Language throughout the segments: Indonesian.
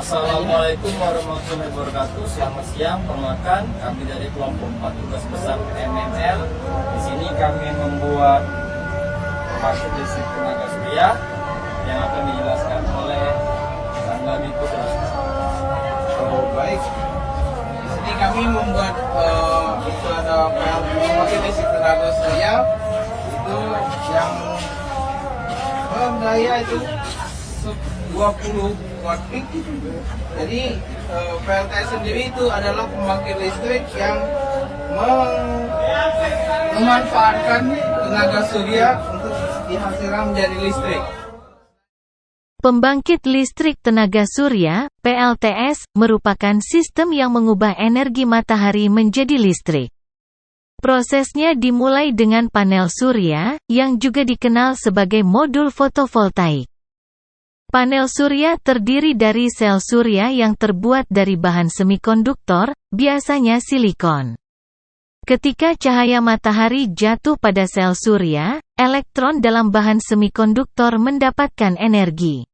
Assalamualaikum warahmatullahi wabarakatuh. Selamat siang, perkenalkan kami dari kelompok 4 tugas besar MML. Di sini kami membuat pembangkit listrik tenaga surya yang akan dijelaskan oleh Sanggami Putra. Baik. Di sini kami membuat itu ada pembangkit listrik tenaga surya itu yang berdaya itu 20 watt peak. Jadi PLTS sendiri itu adalah pembangkit listrik yang memanfaatkan tenaga surya untuk dihasilkan menjadi listrik. Pembangkit listrik tenaga surya, PLTS, merupakan sistem yang mengubah energi matahari menjadi listrik. Prosesnya dimulai dengan panel surya, yang juga dikenal sebagai modul fotovoltaik. Panel surya terdiri dari sel surya yang terbuat dari bahan semikonduktor, biasanya silikon. Ketika cahaya matahari jatuh pada sel surya, elektron dalam bahan semikonduktor mendapatkan energi,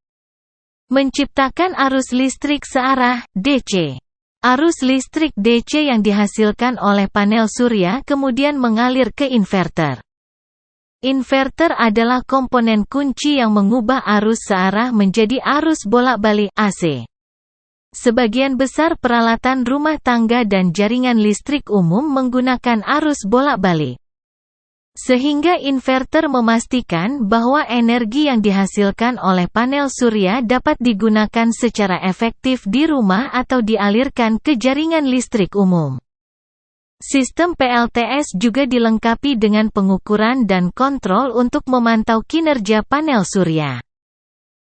menciptakan arus listrik searah, DC. Arus listrik DC yang dihasilkan oleh panel surya kemudian mengalir ke inverter. Inverter adalah komponen kunci yang mengubah arus searah menjadi arus bolak-balik AC. Sebagian besar peralatan rumah tangga dan jaringan listrik umum menggunakan arus bolak-balik. Sehingga inverter memastikan bahwa energi yang dihasilkan oleh panel surya dapat digunakan secara efektif di rumah atau dialirkan ke jaringan listrik umum. Sistem PLTS juga dilengkapi dengan pengukuran dan kontrol untuk memantau kinerja panel surya.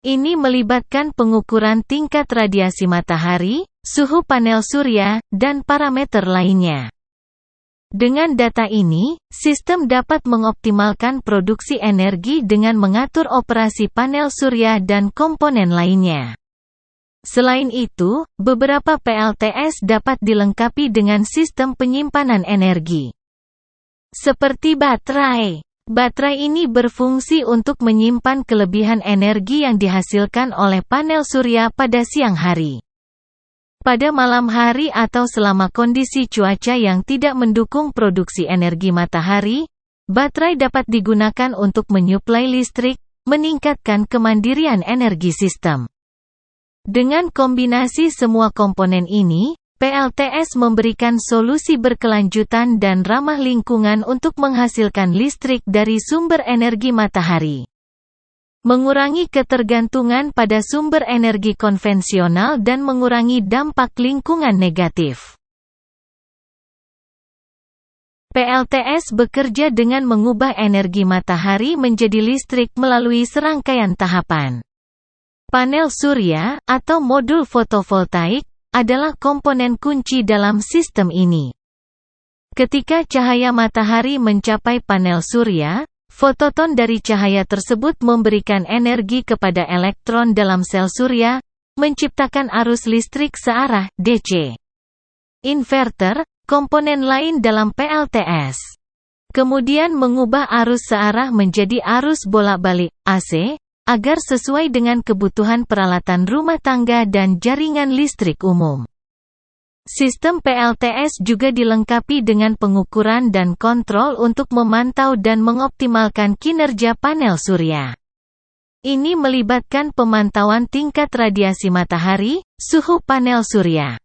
Ini melibatkan pengukuran tingkat radiasi matahari, suhu panel surya, dan parameter lainnya. Dengan data ini, sistem dapat mengoptimalkan produksi energi dengan mengatur operasi panel surya dan komponen lainnya. Selain itu, beberapa PLTS dapat dilengkapi dengan sistem penyimpanan energi. Seperti baterai. Baterai ini berfungsi untuk menyimpan kelebihan energi yang dihasilkan oleh panel surya pada siang hari. Pada malam hari atau selama kondisi cuaca yang tidak mendukung produksi energi matahari, baterai dapat digunakan untuk menyuplai listrik, meningkatkan kemandirian energi sistem. Dengan kombinasi semua komponen ini, PLTS memberikan solusi berkelanjutan dan ramah lingkungan untuk menghasilkan listrik dari sumber energi matahari, mengurangi ketergantungan pada sumber energi konvensional dan mengurangi dampak lingkungan negatif. PLTS bekerja dengan mengubah energi matahari menjadi listrik melalui serangkaian tahapan. Panel surya, atau modul fotovoltaik, adalah komponen kunci dalam sistem ini. Ketika cahaya matahari mencapai panel surya, fototon dari cahaya tersebut memberikan energi kepada elektron dalam sel surya, menciptakan arus listrik searah, DC. Inverter, komponen lain dalam PLTS, kemudian mengubah arus searah menjadi arus bolak-balik, AC, agar sesuai dengan kebutuhan peralatan rumah tangga dan jaringan listrik umum. Sistem PLTS juga dilengkapi dengan pengukuran dan kontrol untuk memantau dan mengoptimalkan kinerja panel surya. Ini melibatkan pemantauan tingkat radiasi matahari, suhu panel surya,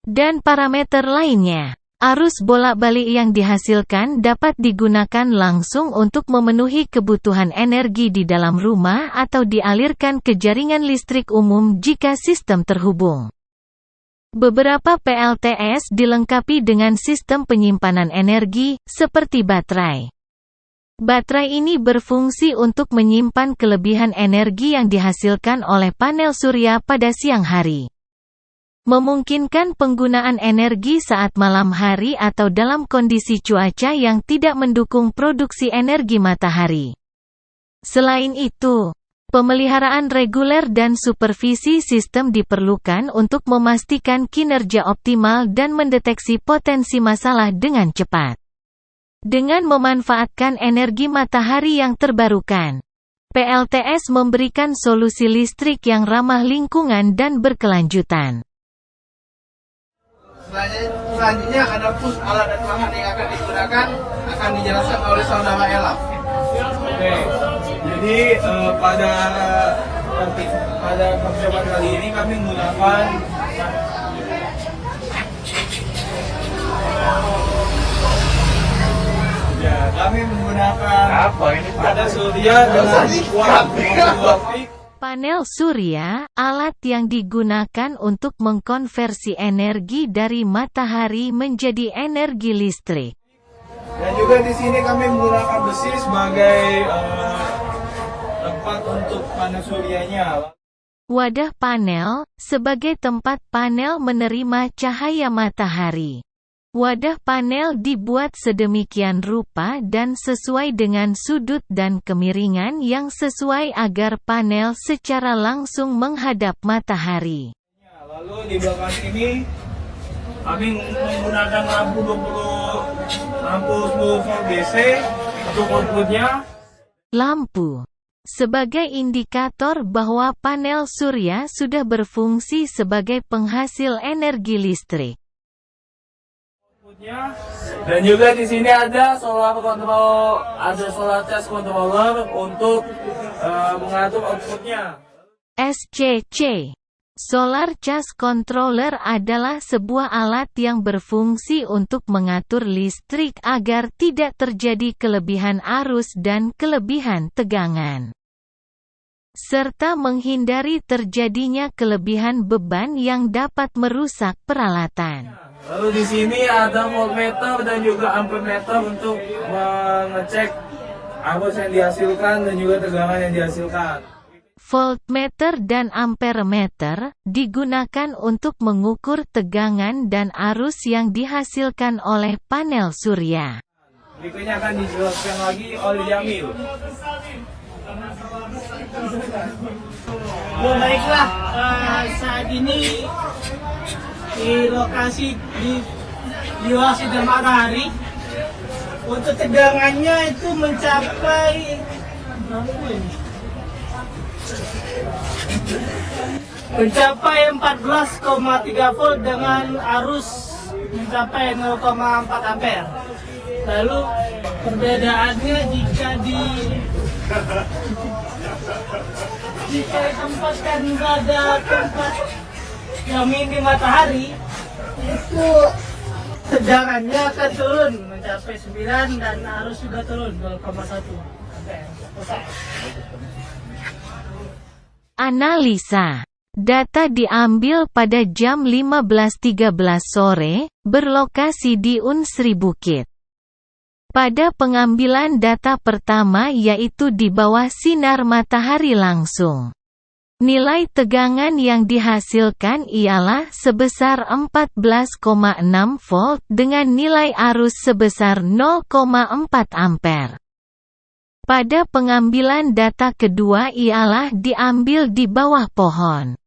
dan parameter lainnya. Arus bolak-balik yang dihasilkan dapat digunakan langsung untuk memenuhi kebutuhan energi di dalam rumah atau dialirkan ke jaringan listrik umum jika sistem terhubung. Beberapa PLTS dilengkapi dengan sistem penyimpanan energi, seperti baterai. Baterai ini berfungsi untuk menyimpan kelebihan energi yang dihasilkan oleh panel surya pada siang hari, memungkinkan penggunaan energi saat malam hari atau dalam kondisi cuaca yang tidak mendukung produksi energi matahari. Selain itu, pemeliharaan reguler dan supervisi sistem diperlukan untuk memastikan kinerja optimal dan mendeteksi potensi masalah dengan cepat. Dengan memanfaatkan energi matahari yang terbarukan, PLTS memberikan solusi listrik yang ramah lingkungan dan berkelanjutan. Selanjutnya ada pus alat dan bahan yang akan digunakan akan dijelaskan oleh saudara Ella. Oke, jadi pada percobaan kali ini kami menggunakan panel surya dengan kuat 20 peak. Panel surya, alat yang digunakan untuk mengkonversi energi dari matahari menjadi energi listrik. Dan juga di sini kami menggunakan besi sebagai tempat untuk panel suryanya. Wadah panel, sebagai tempat panel menerima cahaya matahari. Wadah panel dibuat sedemikian rupa dan sesuai dengan sudut dan kemiringan yang sesuai agar panel secara langsung menghadap matahari. Lalu di belakang sini kami menggunakan lampu 10 volt DC untuk outputnya. Lampu sebagai indikator bahwa panel surya sudah berfungsi sebagai penghasil energi listrik. Dan juga di sini ada solar charge controller untuk mengatur outputnya. SCC Solar Charge Controller adalah sebuah alat yang berfungsi untuk mengatur listrik agar tidak terjadi kelebihan arus dan kelebihan tegangan, serta menghindari terjadinya kelebihan beban yang dapat merusak peralatan. Lalu di sini ada voltmeter dan juga ampermeter untuk mengecek arus yang dihasilkan dan juga tegangan yang dihasilkan. Voltmeter dan ampermeter digunakan untuk mengukur tegangan dan arus yang dihasilkan oleh panel surya. Berikutnya akan dijelaskan lagi oleh Jamil. Baiklah, saat ini di lokasi di luar sinar matahari, untuk tegangannya itu mencapai 14,3 volt dengan arus mencapai 0,4 ampere. Lalu perbedaannya jika ditempatkan pada tempat yang minim matahari, itu tegangannya akan turun mencapai 9 dan arus juga turun 0,1 ampere. Analisa. Data diambil pada jam 15.13 sore, berlokasi di Unsri Bukit. Pada pengambilan data pertama yaitu di bawah sinar matahari langsung, nilai tegangan yang dihasilkan ialah sebesar 14,6 volt dengan nilai arus sebesar 0,4 ampere. Pada pengambilan data kedua ialah diambil di bawah pohon.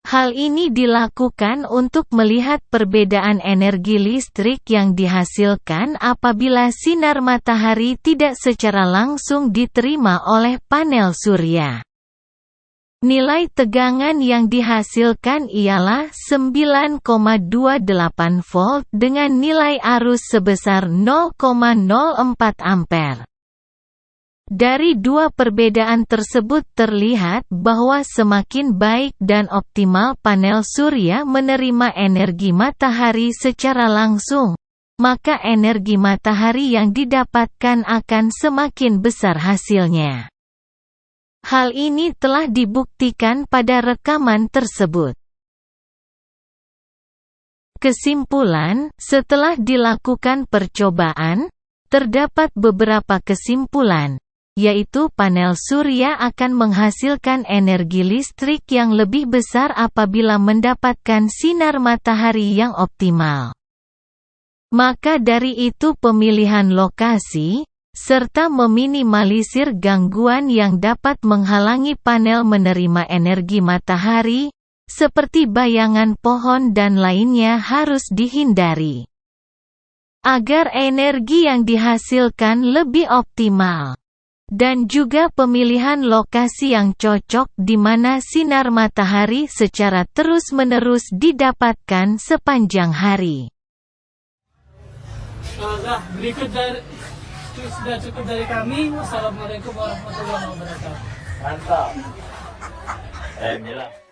Hal ini dilakukan untuk melihat perbedaan energi listrik yang dihasilkan apabila sinar matahari tidak secara langsung diterima oleh panel surya. Nilai tegangan yang dihasilkan ialah 9,28 volt dengan nilai arus sebesar 0,04 ampere. Dari dua perbedaan tersebut terlihat bahwa semakin baik dan optimal panel surya menerima energi matahari secara langsung, maka energi matahari yang didapatkan akan semakin besar hasilnya. Hal ini telah dibuktikan pada rekaman tersebut. Kesimpulan, setelah dilakukan percobaan, terdapat beberapa kesimpulan, yaitu panel surya akan menghasilkan energi listrik yang lebih besar apabila mendapatkan sinar matahari yang optimal. Maka dari itu pemilihan lokasi, serta meminimalisir gangguan yang dapat menghalangi panel menerima energi matahari, seperti bayangan pohon dan lainnya harus dihindari, agar energi yang dihasilkan lebih optimal. dan juga pemilihan lokasi yang cocok di mana sinar matahari secara terus-menerus didapatkan sepanjang hari. Sudah cukup dari kami. Wassalamualaikum warahmatullahi wabarakatuh. Mantap. Jelas.